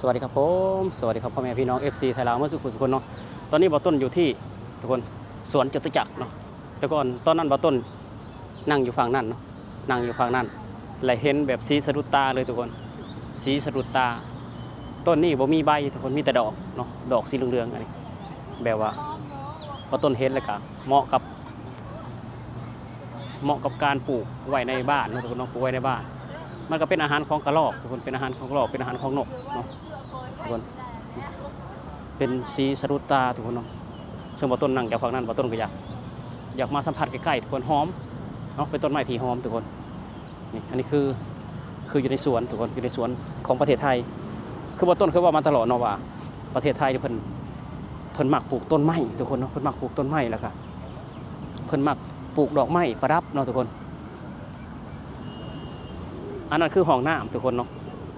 สวัสดีครับผมสวัสดีครับพ่อแม่พี่น้อง FC ไทยลาวเมื่อสุขุสุคนเนาะตอนนี้บ่ต้นอยู่ที่ทุกคนสวนจตุจักรเนาะแต่ก่อนตอนนั้นบ่ต้นนั่งอยู่ฝั่งนั้นเนาะนั่งอยู่ฝั่งนั้นและเห็นแบบสีสะดุดตาเลยทุกคนสีสะดุดตาต้นนี้บ่มีใบทุกคนมีแต่ดอกเนาะดอกสีเหลืองๆอันนี้แบบว่าบ่ต้นเห็นแล้วก็เหมาะกับการปลูกไว้ในบ้านเนาะทุกคนเนาะปลูกไว้ในบ้านมันก็เป็นอาหารของกระรอกทุกคนเป็นอาหารของกระรอกเป็นอาหารของนกเนาะทุกคนเป็นสีสะดุดตาทุกคนเนาะซึ่งบ่ต้นนั่งจากฝั่งนั้นบ่ต้นก็อยากมาสัมผัสใกล้ๆทุกคนหอมเนาะเป็นต้นไม้ที่หอมทุกคนนี่อันนี้คืออยู่ในสวนทุกคนอยู่ในสวนของประเทศไทยคือบ่ต้นคือว่ามาตลอดเนาะว่าประเทศไทยเพิ่นมักปลูกต้นไม้ทุกคนเนาะเพิ่นมักปลูกต้นไม้แล้วก็เพิ่นมักปลูกดอกไม้ประดับเนาะทุกคนอันนั้นคือห้องน้ำทุกคนเนาะ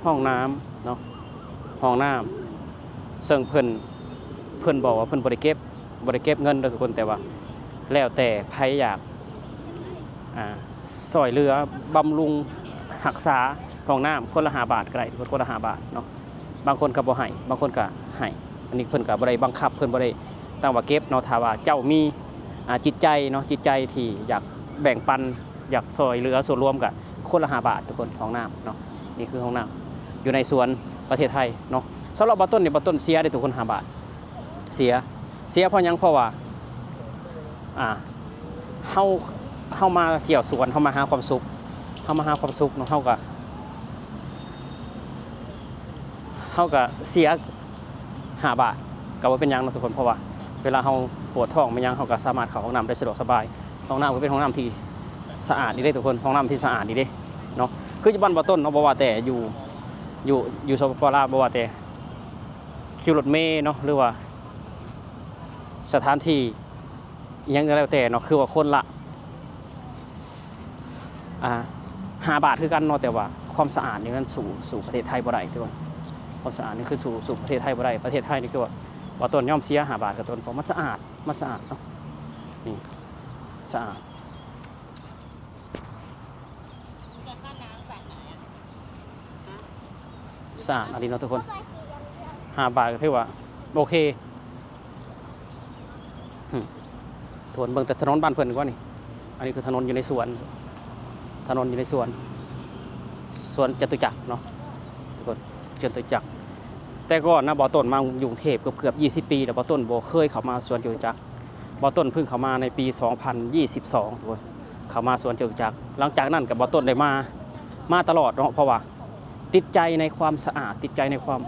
ห้องน้ำเนาะห้องน้ำซึ่งเพิ่นบอกว่าเพิ่นบ่ได้เก็บเงินทุกคนแต่ว่าแล้วแต่ใครอยากซอยเรือบำรุงรักษาห้องน้ำคนละ5 บาทก็ได้ทุกคนละ5 บาทเนาะบางคนก็บ่ให้บางคนก็ให้อันนี้เพิ่นก็บ่ได้บังคับเพิ่นบ่ได้ตั้งว่าเก็บเนาะถ้าว่าเจ้ามีจิตใจเนาะจิตใจที่อยากแบ่งปันอยากซอยเรือส่วนรวมกับคนละ5 บาททุกคนห้องน้ำเนาะนี่คือห้องน้ำอยู่ในสวนประเทศไทยเนาะสำหรับบ่ต้นนี่บ่ต้นเสียได้ทุกคน5 บาทเสียเพราะยังเพราะว่าเฮามาเที่ยวสวนเฮามาหาความสุขเนาะเฮาก็เสีย5 บาทก็บ่เป็นหยังเนาะทุกคนเพราะว่าเวลาเฮาปวดท้องมันยังเฮาก็สามารถเข้าห้องน้ำได้สะดวกสบายห้องน้ำก็เป็นห้องน้ำที่สะอาดดีเด้ทุกคนห้องน้ำที่สะอาดดีเด้เนาะคืออยู่บ้านบ่ต้นเนาะบ่ว่าแต่อยู่สปปลาวบ่ว่าแต่คิวรถเมล์เนาะหรือว่าสถานที่ยังก็แล้วแต่เนาะคือว่าคนละ5 บาทคือกันเนาะแต่ว่าความสะอาดนี่มันสู่ประเทศไทยบ่ได้ทุกคนความสะอาดนี่คือสู่ประเทศไทยบ่ได้ประเทศไทยนี่คือว่าต้นย่อมเสีย5 บาทกับต้นเพราะมันสะอาดเนาะนี่สะอาดอันนี้เนาะทุกคน5 บาทก็ถือว่าโอเคถนนเบิ่งแต่ถนนบ้านเพิ่นกว่านี่อันนี้คือถนนอยู่ในสวนสวนจตุจักรเนาะทุกคนจตุจักรแต่ก่อนนะบ่อต้นมาอยู่กรุงเทพเกือบ20 ปีแล้วบ่อต้นบ่เคยเข้ามาสวนจตุจักรบ่อต้นเพิ่งเข้ามาในปี2022ทุกคนเข้ามาสวนจตุจักรหลังจากนั้นกับบ่อต้นได้มาตลอดเนาะเพราะว่าติดใจในความสะอาดติดใจในความ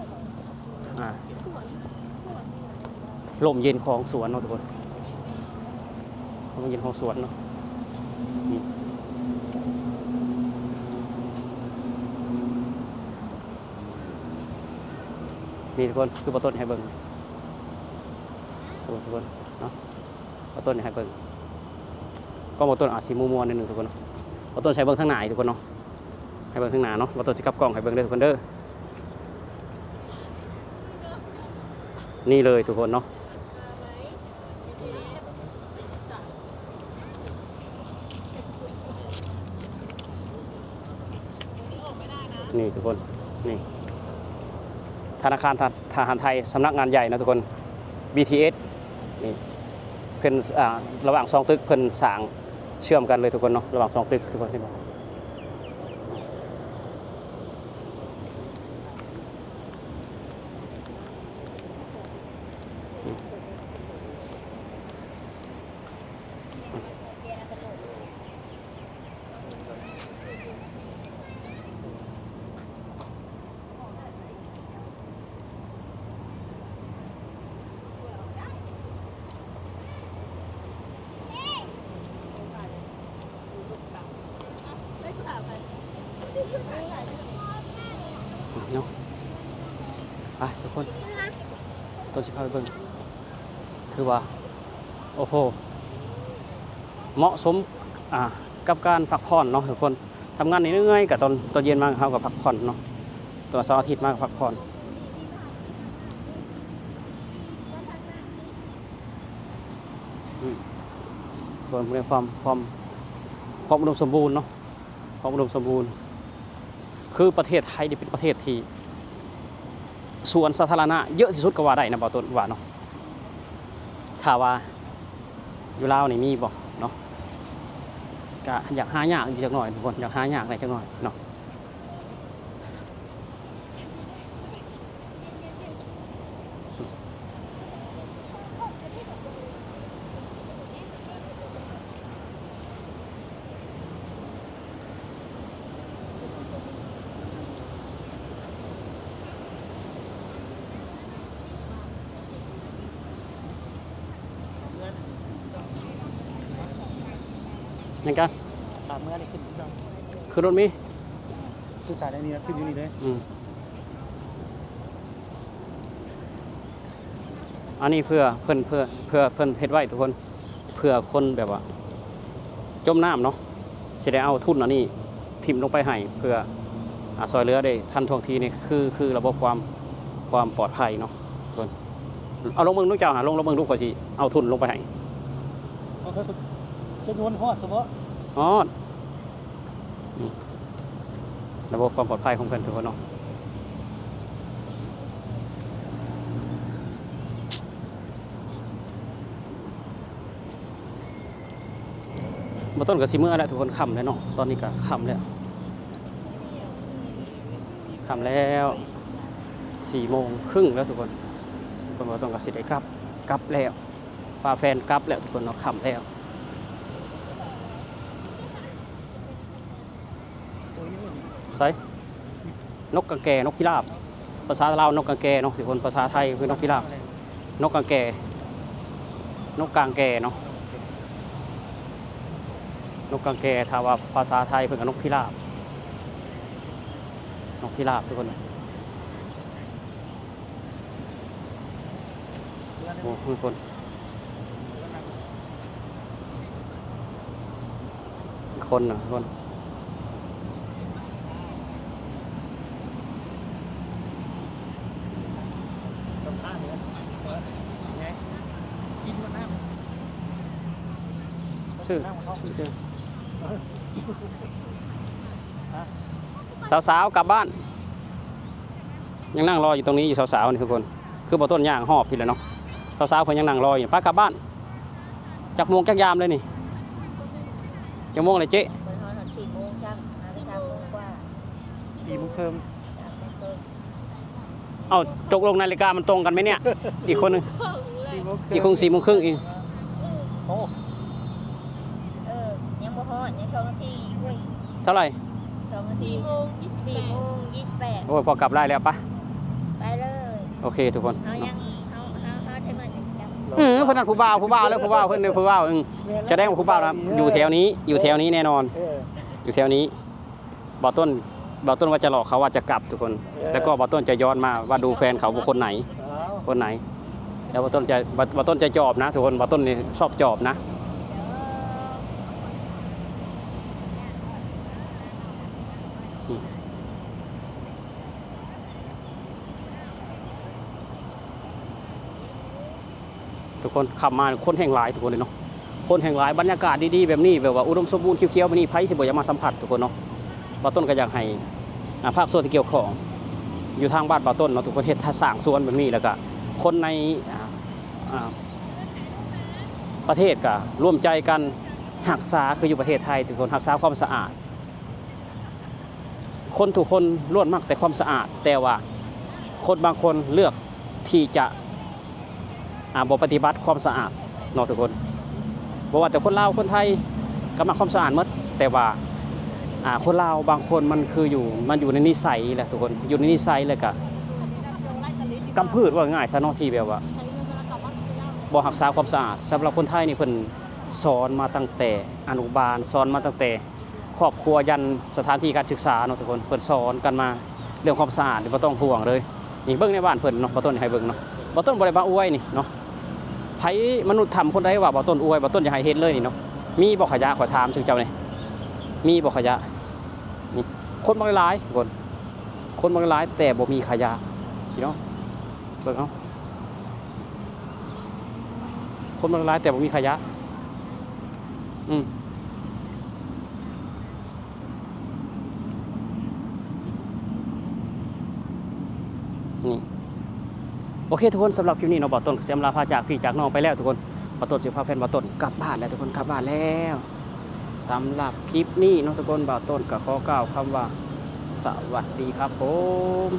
ลมเย็นของสวนเนาะทุกคนลมเย็นของสวนเนาะนี่ทุกคนคือบ่ต้นให้เบิ่งทุกคนเนาะบ่ต้นให้เบิ่งก็บ่ต้นอาจสิมัวๆนิดนึงทุกคนเนาะบ่ต้นใช้เบิ่งทางหน้าทุกคนเนาะให้เบิ่งทางหน้าเนาะบ่ต้นสิกลับกล้องให้เบิ่งเด้อทุกคนเด้อนี่เลยทุกคนเนาะนี่ทุกคนนี่ธนาคารทหารไทยสำนักงานใหญ่นะทุกคน BTS นี่เพิ่นระหว่าง2 ตึกเพิ่นสร้างเชื่อมกันเลยทุกคนเนาะระหว่าง2 ตึกทุกคนที่บอกเนาะไปทุกคนต้นสิพาไปเบิ่งคือว่าโอ้โหเหมาะสมกับการพักผ่อนเนาะทุกคนทำงานเหนื่อยกับตอนเย็นมาเขากับพักผ่อนเนาะตัวเสาร์อาทิตย์มากับพักผ่อนส่วนในความอุดมสมบูรณ์เนาะความอุดมสมบูรณ์คือประเทศไทยนี่เป็นประเทศที่ สวนสาธารณะเยอะที่สุดก็ว่าได้นะบ่ต้นว่าเนาะถ้าว่าอยู่ลาวนี่มีบ่เนาะก็อยากหายากอยู่จักหน่อยทุกคนอยากหายากได้จักหน่อยเนาะยังกัน ถามเมื่อได้ขึ้นเรา คือรถมี ผู้ชายได้นี่นะขึ้นอยู่นี่เลย อันนี้เพื่อเพิ่นเฮ็ดไว้ทุกคนเพื่อคนแบบว่าจมน้ำเนาะสิได้เอาทุนอันนี้ทิ่มลงไปให้เพื่อซอยเรือได้ทันท่วงทีนี่คือระบบความปลอดภัยเนาะทุกคนเอาลงมึงลูกเจ้าหาลงมึงลูกก่อนสิเอาทุนลงไปให้ เขาเคยจำนวนฮอดเฉพาะ อ๋อนี่ระบบความปลอดภัยของเพิ่นทุกคนเนาะบ่ต้นก็สิมื้อแล้วทุกคนค่ำแล้วเนาะตอนนี้ก็ค่ำแล้วค่ำแล้ว4:30แล้วทุกคนบ่ต้นก็สิได้กลับแล้วพาแฟนกลับแล้วทุกคนเนาะค่ำแล้วใส่นกกางแกนกพิราบภาษาลาวนกกางแกเนาะทุกคนภาษาไทยคือนกพิราบนกกางแกนกกางแกเนาะนกกางแกถ้าว่าภาษาไทยเพิ่นก็นกพิราบนกพิราบทุกคนโอ้ทุกคนคนน่ะคนซื้อเด้อสาวๆกลับบ้านยังนั่งรออยู่ตรงนี้อยู่สาวๆนี่ทุกคนคือบ่ต้นย่างหอบพี่แหละเนาะสาวๆเพิ่นยังนั่งรออยู่ป้ากลับบ้านจักโมงจักยามเลยนี่จักโมงเลยเจ๊ 4 โมงช่าง3 โมงกว่า 4:30 เอ้าตกลงนาฬิกามันตรงกันไหมเนี่ยอีกคนนึง 4:30 อีกคง4:30อีก โอ้ ยังบ่ฮอดยัง2 นาทีเว้ย เท่าไหร่ 2 นาที4:28 โอ้ยพอกลับได้แล้วปะ ไปเลย โอเคทุกคน เฮายังเฮาใช่มั้ยจังซี่ เพิ่นนั่นผู้บ่าวแล้วผู้บ่าวเพิ่นเนี่ยผู้บ่าวจะได้ว่าผู้บ่าวนะอยู่แถวนี้แน่นอนอยู่แถวนี้บ่ต้นว่าจะหลอกเขาว่าจะกลับทุกคน แล้วก็บ่ต้นจะย้อนมาว่าดูแฟนเขาคนไหนแล้วบ่ต้นจะจอบนะทุกคนบ่ต้นนี่ชอบจอบนะทุกคนขับมาคนแห่งหลายทุกคนเลยเนาะคนแห่งหลายบรรยากาศดีๆแบบนี้แบบว่าอุดมสมบูรณ์เขียวๆแบบนี้ไผสิบ่อยากมาสัมผัสทุกคนเนาะบ่ต้นก็อยากให้ภาคส่วนที่เกี่ยวข้องอยู่ทางบ้านบ่ต้นเนาะทุกคนเฮ็ดสร้างสวนแบบนี้แล้วก็คนในประเทศก็ร่วมใจกันรักษาคืออยู่ประเทศไทยทุกคนรักษาความสะอาดคนทุกคนล้วนมักแต่ความสะอาดแต่ว่าคนบางคนเลือกที่จะบ่ปฏิบัติความสะอาดเนาะทุกคนบ่ว่าแต่คนลาวคนไทยก็มักความสะอาดหมดแต่ว่าคนลาวบางคนมันอยู่ในนิสัยแหละทุกคนอยู่ในนิสัยเลยก็กำพืชว่าง่ายซะเนาะที่แบบว่าบ่รักษาความสะอาดสำหรับคนไทยนี่เพิ่นสอนมาตั้งแต่อนุบาลสอนมาตั้งแต่ครอบครัวยันสถานที่การศึกษาเนาะทุกคนเพิ่นสอนกันมาเรื่องความสะอาดนี่บ่ต้องห่วงเลยนี่เบิ่งในบ้านเพิ่นเนาะบ่ต้นให้เบิ่งเนาะบ่ต้นบ่ได้มาอวยนี่เนาะไผมนุษย์ทำคนใดว่าบ่ต้นอวยบ่ต้นอย่าให้เห็นเลยนี่เนาะมีบ่ขยะขอถามถึงเจ้านี่มีบ่ขยะนี่คนบางหลายคนบางหลายแต่บ่มีขยะพี่น้องเบิ่งเอาคนบางหลายแต่บ่มีขยะนี่ โอเคทุกคนสำหรับคลิปนี้เนาะบ่าวต้นก็สิอำลาพาจากพี่จากน้องไปแล้วทุกคนบ่าวต้นสิพาแฟนบ่าวต้นกลับบ้านแล้วทุกคนกลับบ้านแล้วสำหรับคลิปนี้เนาะทุกคนบ่าวต้นก็ขอกล่าวคำว่าสวัสดีครับผม